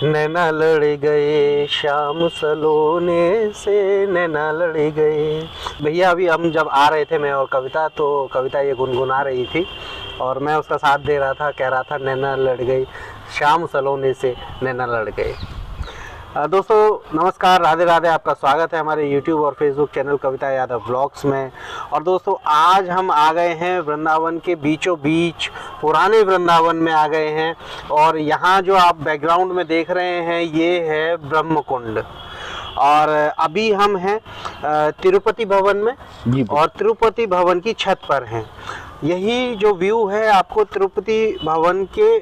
नैना लड़ गए शाम सलोने से, नैना लड़ गए। भैया अभी हम जब आ रहे थे, मैं और कविता, तो कविता ये गुनगुना रही थी और मैं उसका साथ दे रहा था, कह रहा था नैना लड़ गई शाम सलोने से, नैना लड़ गए। दोस्तों नमस्कार, राधे राधे, आपका स्वागत है हमारे YouTube और Facebook चैनल कविता यादव व्लॉग्स में। और दोस्तों आज हम आ गए हैं वृंदावन के बीचों बीच, पुराने वृंदावन में आ गए हैं। और यहाँ जो आप बैकग्राउंड में देख रहे हैं ये है ब्रह्म कुंड। और अभी हम हैं तिरुपति भवन में जी, और तिरुपति भवन की छत पर हैं। यही जो व्यू है आपको तिरुपति भवन के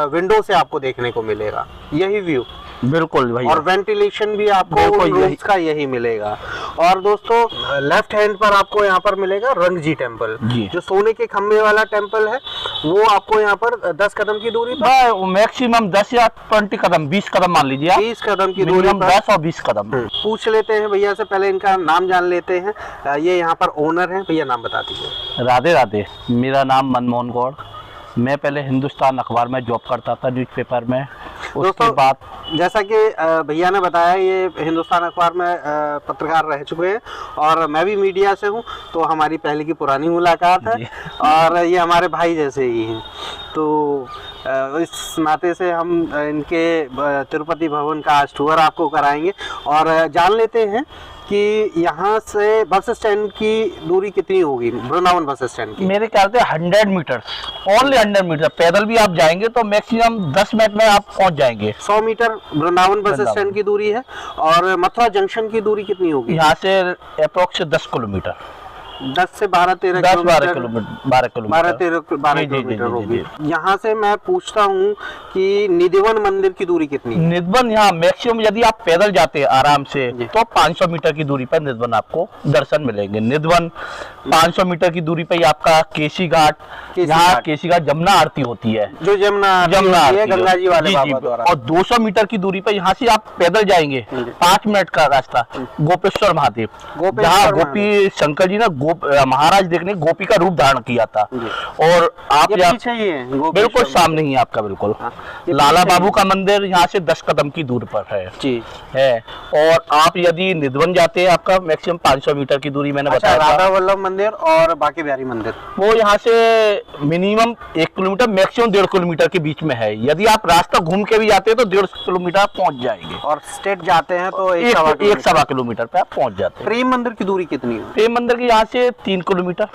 विंडो से आपको देखने को मिलेगा, यही व्यू बिल्कुल भाई। और वेंटिलेशन भी आपको रूम्स का यही मिलेगा। और दोस्तों लेफ्ट हैंड पर आपको यहाँ पर मिलेगा रंगजी टेम्पल, जो सोने के खम्भे वाला टेम्पल है। वो आपको यहाँ पर 10 कदम की दूरी पर, मैक्सिमम 10 या 20 कदम, 20 कदम मान लीजिए, 20 कदम की दूरी पर, 10 और 20 कदम। पूछ लेते हैं भैया से, पहले इनका नाम जान लेते हैं। ये यहाँ पर ओनर है, भैया नाम बता दीजिए। राधे राधे, मेरा नाम मनमोहन गौड़। मैं पहले हिंदुस्तान अखबार में जॉब करता था, न्यूज़पेपर में। उसके बाद जैसा कि भैया ने बताया, ये हिंदुस्तान अखबार में पत्रकार रह चुके हैं और मैं भी मीडिया से हूँ, तो हमारी पहले की पुरानी मुलाकात है और ये हमारे भाई जैसे ही हैं। तो इस नाते से हम इनके तिरुपति भवन का आज टूर आपको कराएंगे और जान लेते हैं कि यहाँ से बस स्टैंड की दूरी कितनी होगी, वृंदावन बस स्टैंड की। मेरे ख्याल से 100 मीटर, ओनली 100 मीटर। पैदल भी आप जाएंगे तो मैक्सिमम 10 मिनट में आप पहुँच जाएंगे। 100 मीटर वृंदावन बस स्टैंड की दूरी है। और मथुरा जंक्शन की दूरी कितनी होगी? यहाँ से अप्रोक्स 10 किलोमीटर, 10 से 12-13 किलोमीटर होगी। यहाँ से मैं पूछता हूँ कि निधिवन मंदिर की दूरी कितनी है? निधिवन यहाँ मैक्सिमम यदि आप पैदल जाते हैं आराम से तो 500 मीटर की दूरी पर निधिवन आपको दर्शन मिलेंगे। निधिवन 500 मीटर की दूरी पे आपका केसी घाट, यहाँ केसी घाट जमुना आरती होती है, जो जमुना आरती गंगा जी वाले बाबा द्वारा। और 200 मीटर की दूरी पे यहाँ से आप पैदल जाएंगे 5 मिनट का रास्ता, गोपेश्वर महादेव, जहाँ गोपी शंकर जी ने महाराज देखने गोपी का रूप धारण किया था। और आप बिल्कुल सामने ही आपका बिल्कुल लाला बाबू का मंदिर यहाँ से 10 कदम की दूर पर है जी है। और आप यदि निधिवन जाते हैं आपका मैक्सिमम 500 मीटर की दूरी, मैंने बताया। राधा वल्लभ मंदिर और बांके बिहारी मंदिर वो यहाँ से मिनिमम 1 किलोमीटर मैक्सिमम 1.5 किलोमीटर के बीच में है। यदि आप रास्ता घूम के भी जाते हैं तो 1.5 किलोमीटर आप पहुँच जाएंगे। और स्ट्रेट जाते हैं तो 1-1.25 किलोमीटर पे आप पहुँच जाते हैं। प्रेम मंदिर की दूरी कितनी है? प्रेम मंदिर की यहाँ से 3 किलोमीटर।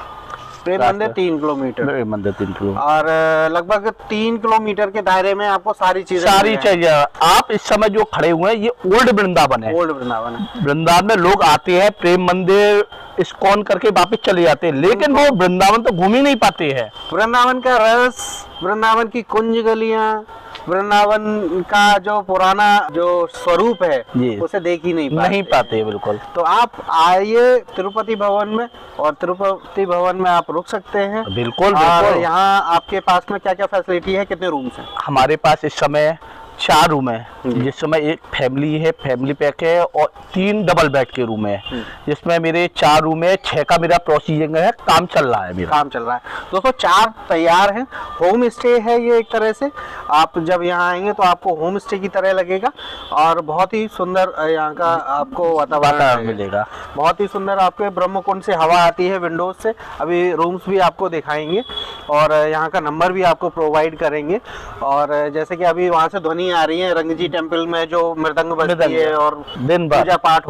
प्रेम मंदिर 3 किलोमीटर। प्रेम मंदिर 3 किलोमीटर। और लगभग 3 किलोमीटर के दायरे में आपको सारी चीजें आप इस समय जो खड़े हुए हैं ये ओल्ड वृंदावन है। ओल्ड वृंदावन है। वृंदावन में लोग आते हैं, प्रेम मंदिर इस्कॉन करके वापस चले जाते हैं, लेकिन वो वृंदावन तो घूम ही नहीं पाते हैं। वृंदावन का रस, वृंदावन की कुंज गलियां, वृंदावन का जो पुराना जो स्वरूप है उसे देख ही नहीं पाते बिल्कुल। तो आप आइए तिरुपति भवन में, और तिरुपति भवन में आप रुक सकते हैं। बिल्कुल। और यहाँ आपके पास में क्या क्या फैसिलिटी है, कितने रूम्स हैं? हमारे पास इस समय 4 रूम है, जिसमें एक फैमिली है, फैमिली पैक है, और 3 डबल बेड के रूम है, जिसमें मेरे 4 रूम है। 6 का मेरा प्रोसीजर है, काम चल रहा है, मेरा काम चल रहा है। दोस्तों 4 तैयार हैं। होम स्टे है ये एक तरह से। आप जब यहाँ आएंगे तो आपको होम स्टे की तरह लगेगा और बहुत ही सुंदर यहाँ का आपको वातावरण मिलेगा। बहुत ही सुंदर आपके ब्रह्म कुंड से हवा आती है विंडोज से। अभी रूम्स भी आपको दिखाएंगे और यहाँ का नंबर भी आपको प्रोवाइड करेंगे। और जैसे कि अभी वहाँ से ध्वनि आ रही है, रंगजी टेम्पल में जो मृदंग बजती है और दिन भर पूजा पाठ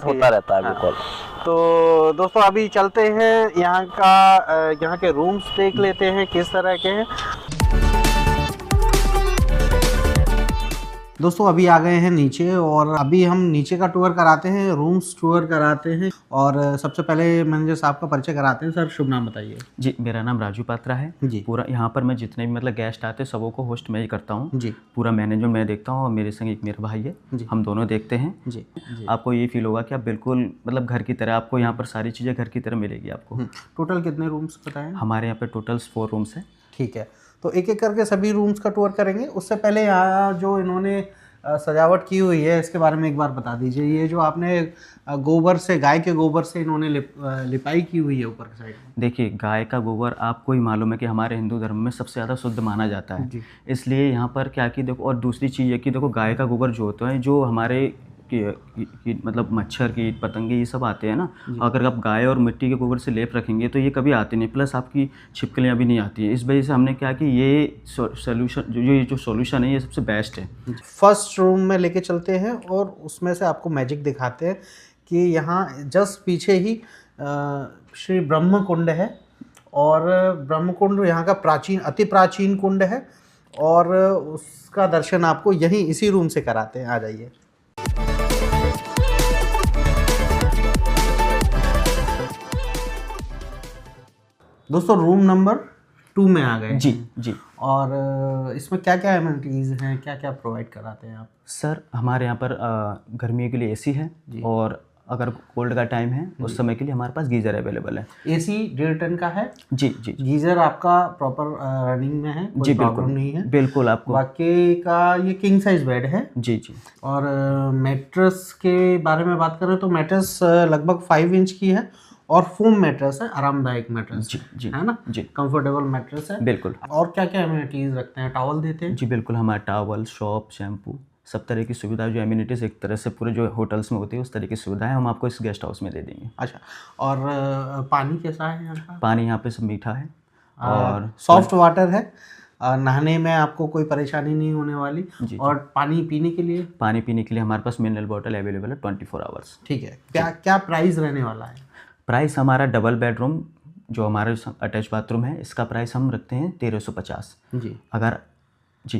होता रहता है। बिल्कुल। तो दोस्तों अभी चलते हैं, यहाँ के रूम्स देख लेते हैं किस तरह के हैं। दोस्तों अभी आ गए हैं नीचे और अभी हम नीचे का टूर कराते हैं, रूम्स टूर कराते हैं। और सबसे पहले मैनेजर साहब का परिचय कराते हैं। सर शुभ नाम बताइए। जी, मेरा नाम राजू पात्रा है जी। पूरा यहाँ पर मैं जितने भी मतलब गेस्ट आते हैं सबों को होस्ट मैं ही करता हूँ जी। पूरा मैनेजमेंट मैं देखता हूँ और मेरे संग एक मेरा भाई है जी, हम दोनों देखते हैं जी। आपको ये फील होगा कि आप बिल्कुल मतलब घर की तरह, आपको यहाँ पर सारी चीज़ें घर की तरह मिलेगी आपको। टोटल कितने रूम्स बताएं? हमारे यहाँ पर टोटल 4 रूम्स हैं। ठीक है, तो एक एक करके सभी रूम्स का टूर करेंगे। उससे पहले यहाँ जो इन्होंने सजावट की हुई है इसके बारे में एक बार बता दीजिए। ये जो आपने गोबर से, गाय के गोबर से इन्होंने लिपाई की हुई है ऊपर साइड में। देखिए, गाय का गोबर आपको ही मालूम है कि हमारे हिंदू धर्म में सबसे ज़्यादा शुद्ध माना जाता है, इसलिए यहाँ पर क्या कि देखो, और दूसरी चीज़ है कि देखो गाय का गोबर जो होता है, जो हमारे मतलब मच्छर, कीट पतंगे ये सब आते हैं ना, अगर आप गाय और मिट्टी के गोबर से लेप रखेंगे तो ये कभी आते नहीं, प्लस आपकी छिपकलियाँ भी नहीं आती है। इस वजह से हमने क्या कि ये सोल्यूशन जो सॉल्यूशन है ये सबसे बेस्ट है। फर्स्ट रूम में लेके चलते हैं और उसमें से आपको मैजिक दिखाते हैं कि यहाँ जस्ट पीछे ही श्री ब्रह्म कुंड है, और ब्रह्म कुंड यहाँ का प्राचीन, अति प्राचीन कुंड है, और उसका दर्शन आपको यहीं इसी रूम से कराते हैं। आ जाइए। दोस्तों रूम नंबर 2 में आ गए। जी जी। और इसमें क्या क्या एमिनिटीज़ हैं, क्या क्या प्रोवाइड कराते हैं आप? सर हमारे यहाँ पर गर्मियों के लिए एसी है, और अगर कोल्ड का टाइम है उस समय के लिए हमारे पास गीज़र अवेलेबल है। एसी 1.5 टन का है? जी जी। गीज़र आपका प्रॉपर रनिंग में है? जी बिल्कुल नहीं है? बिल्कुल। आपको बाकी का ये किंग साइज बेड है? जी जी। और मैट्रेस के बारे में बात करें तो मैट्रेस लगभग 5 इंच की है, और फोम मैट्रेस है, आरामदायक मैट्रेस जी जी है ना जी। कंफर्टेबल मैट्रेस है बिल्कुल। और क्या क्या एमिनिटीज रखते हैं? टॉवल देते हैं? जी बिल्कुल, हमारा टॉवल, शॉप, शैम्पू, सब तरह की सुविधा, जो एमिनिटीज एक तरह से पूरे जो होटल्स में होती है उस तरह की सुविधाएं हम आपको इस गेस्ट हाउस में दे देंगे। अच्छा, और पानी कैसा है यहाँ का? पानी यहाँ पे सब मीठा है और सॉफ्ट वाटर है, नहाने में आपको कोई परेशानी नहीं होने वाली। और पानी पीने के लिए? पानी पीने के लिए हमारे पास मिनरल बॉटल अवेलेबल है 24 आवर्स। ठीक है। क्या क्या प्राइस रहने वाला है? प्राइस हमारा डबल बेडरूम जो हमारे अटैच बाथरूम है इसका प्राइस हम रखते हैं 1350 जी। अगर जी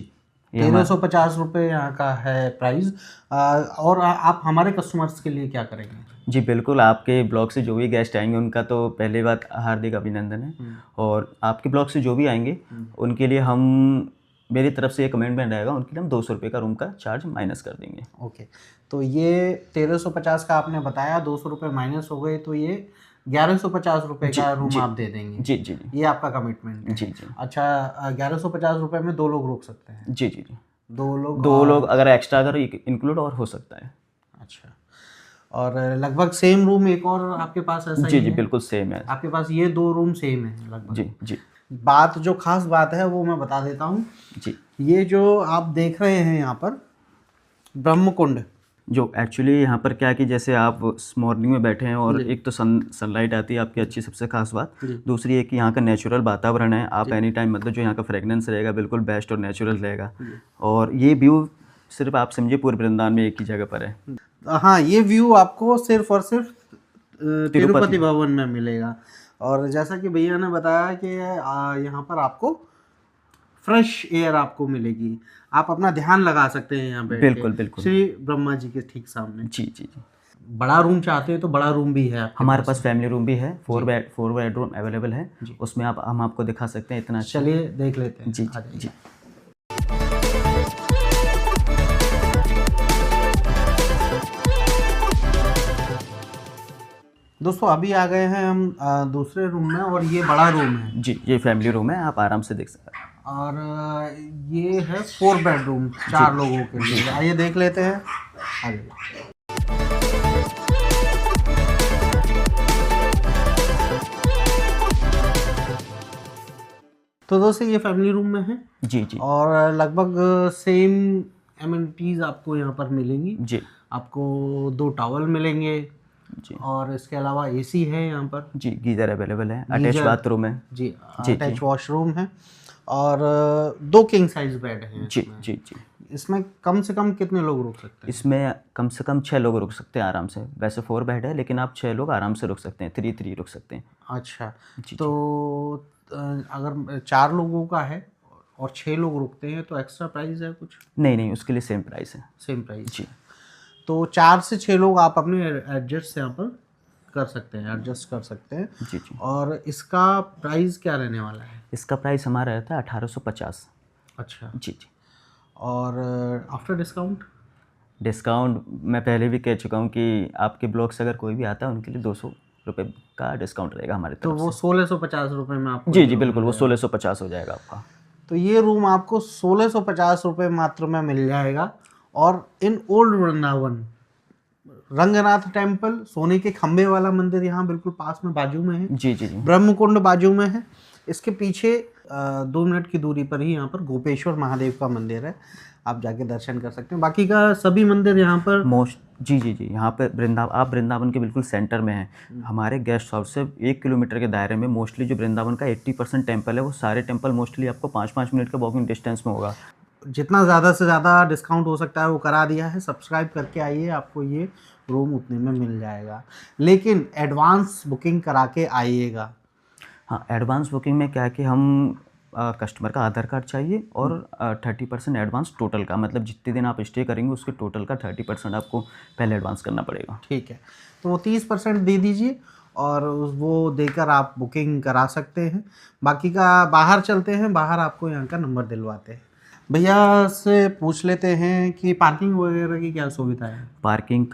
1350 रुपये यहाँ का है प्राइस। और आप हमारे कस्टमर्स के लिए क्या करेंगे? जी बिल्कुल, आपके ब्लॉग से जो भी गेस्ट आएंगे उनका तो पहली बात हार्दिक अभिनंदन है, और आपके ब्लॉग से जो भी आएंगे उनके लिए हम, मेरी तरफ से ये कमेंटमेंट रहेगा, उनके लिए हम 200 रुपये का रूम का चार्ज माइनस कर देंगे। ओके, तो ये 1350 का आपने बताया, 200 रुपये माइनस हो गए, तो ये 1150 रुपये का रूम आप दे देंगे? जी जी जी। ये आपका कमिटमेंट है? जी जी। अच्छा, 1150 रुपये में 2 लोग रुक सकते हैं? जी जी जी। 2 लोग अगर एक्स्ट्रा अगर इंक्लूड और हो सकता है। अच्छा, और लगभग सेम रूम एक और आपके पास ऐसा जी ही जी है? बिल्कुल सेम है आपके पास ये 2 रूम सेम है लगभग? जी जी। बात जो खास बात है वो मैं बता देता हूँ जी। ये जो आप देख रहे हैं यहाँ पर ब्रह्म कुंड, जो एक्चुअली यहाँ पर क्या है कि जैसे आप मॉर्निंग में बैठे हैं और एक तो सनलाइट आती है आपकी अच्छी, सबसे खास बात। दूसरी है कि यहाँ का नेचुरल वातावरण है, आप एनी टाइम मतलब जो यहाँ का फ्रेगनेंस रहेगा बिल्कुल बेस्ट और नेचुरल रहेगा, और ये व्यू सिर्फ आप समझिए पूरे वृंदावन में एक ही जगह पर है। हाँ, ये व्यू आपको सिर्फ और सिर्फ तिरुपति भवन में मिलेगा। और जैसा कि भैया ने बताया कि यहाँ पर आपको फ्रेश एयर आपको मिलेगी, आप अपना ध्यान लगा सकते हैं यहाँ पे। बिल्कुल बिल्कुल, श्री ब्रह्मा जी के ठीक सामने। जी जी जी। बड़ा रूम चाहते हैं तो बड़ा रूम भी है हमारे पास, फैमिली रूम भी है, 4 बेडरूम अवेलेबल है, उसमें हम आपको दिखा सकते हैं इतना। चलिए देख लेते हैं। जी जी। दोस्तों अभी आ गए हैं हम दूसरे रूम में, और ये बड़ा रूम है जी, ये फैमिली रूम है, आप आराम से देख सकते हैं। और ये है 4 बेडरूम 4 लोगों के लिए। आइए देख लेते हैं। आइए। तो दोस्तों ये फैमिली रूम में है जी जी, और लगभग सेम एमिनिटीज आपको यहाँ पर मिलेंगी जी। आपको 2 टॉवल मिलेंगे जी, और इसके अलावा एसी है यहाँ पर जी, गीजर अवेलेबल है, अटैच बाथरूम है जी, अटैच वॉशरूम है, और 2 किंग साइज बेड हैं जी जी जी। इसमें कम से कम कितने लोग रुक सकते हैं? इसमें कम से कम 6 लोग रुक सकते हैं आराम से। वैसे 4 बेड है लेकिन आप 6 लोग आराम से रुक सकते हैं, 3 रुक सकते हैं। अच्छा, तो अगर 4 लोगों का है और 6 लोग रुकते हैं तो एक्स्ट्रा प्राइस है कुछ? नहीं, उसके लिए सेम प्राइस है। सेम प्राइस जी। तो 4 से 6 लोग आप अपने एडजस्ट यहाँ पर कर सकते हैं, एडजस्ट कर सकते हैं। जी जी। और इसका प्राइस क्या रहने वाला है? इसका प्राइस हमारा रहता है 1850। अच्छा जी जी। और आफ्टर डिस्काउंट? डिस्काउंट मैं पहले भी कह चुका हूँ कि आपके ब्लॉग से अगर कोई भी आता है उनके लिए 200 रुपये का डिस्काउंट रहेगा हमारे तो तरफ वो से। 1650 रुपये में आपको? जी जी बिल्कुल, वो 1650 हो जाएगा आपका। तो ये रूम आपको 1650 रुपये मात्र में मिल जाएगा, और in old Vrindavan Ranganath temple, सोने के खंबे वाला मंदिर यहाँ बिल्कुल पास में बाजू में है। जी जी जी। ब्रह्मकुंड बाजू में है। इसके पीछे 2 मिनट की दूरी पर ही यहाँ पर गोपेश्वर महादेव का मंदिर है, आप जाके दर्शन कर सकते हैं। बाकी का सभी मंदिर यहाँ पर जी जी जी, यहाँ पे आप वृंदावन के बिल्कुल सेंटर में हैं। हमारे गेस्ट हाउस से 1 किलोमीटर के दायरे में मोस्टली जो वृंदावन का 80% टेम्पल है, वो सारे टेम्पल मोस्टली आपको 5-5 मिनट के वॉकिंग डिस्टेंस में होगा। जितना ज़्यादा से ज़्यादा डिस्काउंट हो सकता है वो करा दिया है। सब्सक्राइब करके आइए, आपको ये रूम उतने में मिल जाएगा, लेकिन एडवांस बुकिंग करा के आइएगा। हाँ, एडवांस बुकिंग में क्या है कि हम कस्टमर का आधार कार्ड चाहिए और 30% एडवांस टोटल का, मतलब जितने दिन आप स्टे करेंगे उसके टोटल का 30% आपको पहले एडवांस करना पड़ेगा। ठीक है, तो वो 30% दे दीजिए और वो देकर आप बुकिंग करा सकते हैं। बाकी का बाहर चलते हैं, बाहर आपको यहाँ का नंबर दिलवाते हैं। भैया से पूछ लेते हैं कि पार्किंग वगैरह की क्या सुविधा है। पार्किंग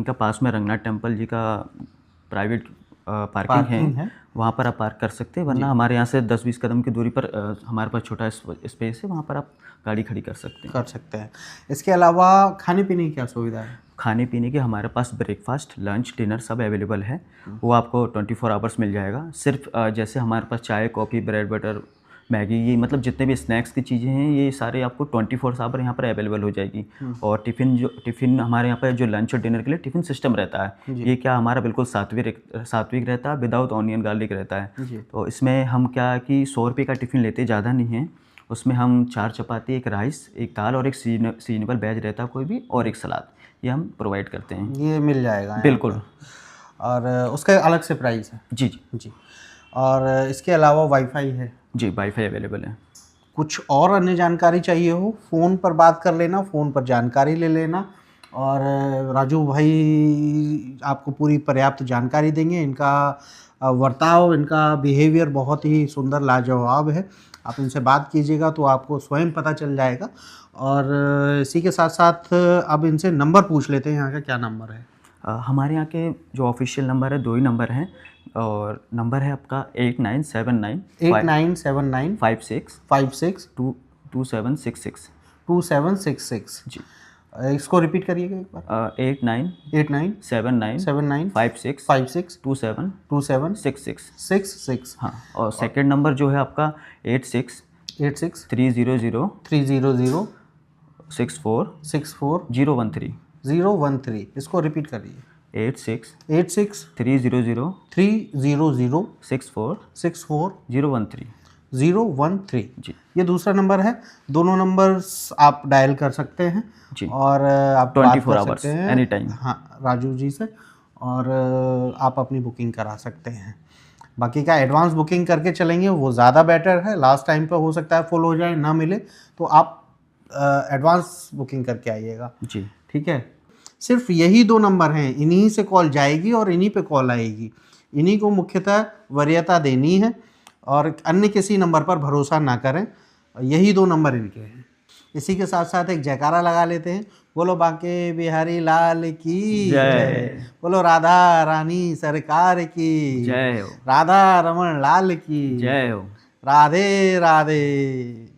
का पास में रंगनाथ टेम्पल जी का प्राइवेट पार्किंग है, वहाँ पर आप पार्क कर सकते हैं, वरना हमारे यहाँ से 10-20 कदम की दूरी पर हमारे पास छोटा स्पेस है, वहाँ पर आप गाड़ी खड़ी कर सकते हैं। इसके अलावा खाने पीने की क्या सुविधा है। खाने पीने की हमारे पास ब्रेकफास्ट, लंच, डिनर सब अवेलेबल है। वो आपको 24 आवर्स मिल जाएगा। सिर्फ जैसे हमारे पास चाय, कॉफ़ी, ब्रेड बटर, मैगी, ये मतलब जितने भी स्नैक्स की चीज़ें हैं ये सारे आपको 24 आवर यहाँ पर अवेलेबल हो जाएगी। और टिफ़िन हमारे यहाँ पर जो लंच और डिनर के लिए टिफ़िन सिस्टम रहता है, ये क्या हमारा बिल्कुल सात्विक रहता है, विदाउट ऑनियन गार्लिक रहता है। तो इसमें हम क्या कि 100 रुपये का टिफ़िन लेते, ज़्यादा नहीं है। उसमें हम 4 चपाती, 1 राइस, 1 दाल और 1 सीजनेबल वेज रहता है कोई भी, और 1 सलाद, ये हम प्रोवाइड करते हैं। ये मिल जाएगा बिल्कुल, और उसका अलग से प्राइस है। जी जी जी। और इसके अलावा वाईफाई है। जी, वाईफाई अवेलेबल है। कुछ और अन्य जानकारी चाहिए हो, फ़ोन पर बात कर लेना, फ़ोन पर जानकारी ले लेना, और राजू भाई आपको पूरी पर्याप्त जानकारी देंगे। इनका वर्ताव, इनका बिहेवियर बहुत ही सुंदर, लाजवाब है। आप इनसे बात कीजिएगा तो आपको स्वयं पता चल जाएगा। और इसी के साथ साथ अब इनसे नंबर पूछ लेते हैं, यहाँ का क्या नंबर है। हमारे यहाँ के जो ऑफिशियल नंबर है 2 ही नंबर हैं, और नंबर है आपका 8979 56 2766 जी। इसको रिपीट करिएगा एक बार। 8979 56 2766। हाँ, और सेकंड नंबर जो है आपका 86 300 64 013। इसको रिपीट करिए। 86 300 64 013 जी। ये दूसरा नंबर है। दोनों नंबर्स आप डायल कर सकते हैं जी, और आप 24 आवर्स एनी टाइम। हाँ, राजू जी से, और आप अपनी बुकिंग करा सकते हैं। बाकी का एडवांस बुकिंग करके चलेंगे वो ज़्यादा बेटर है। लास्ट टाइम पे हो सकता है फुल हो जाए, ना मिले, तो आप एडवांस बुकिंग करके आइएगा जी। ठीक है। सिर्फ यही 2 नंबर हैं, इन्हीं से कॉल जाएगी और इन्हीं पे कॉल आएगी। इन्हीं को मुख्यतः वरीयता देनी है और अन्य किसी नंबर पर भरोसा ना करें। यही 2 नंबर इनके हैं। इसी के साथ साथ एक जयकारा लगा लेते हैं। बोलो बांके बिहारी लाल की जय, बोलो राधा रानी सरकार की जय हो, राधा रमन लाल की जय हो, राधे राधे।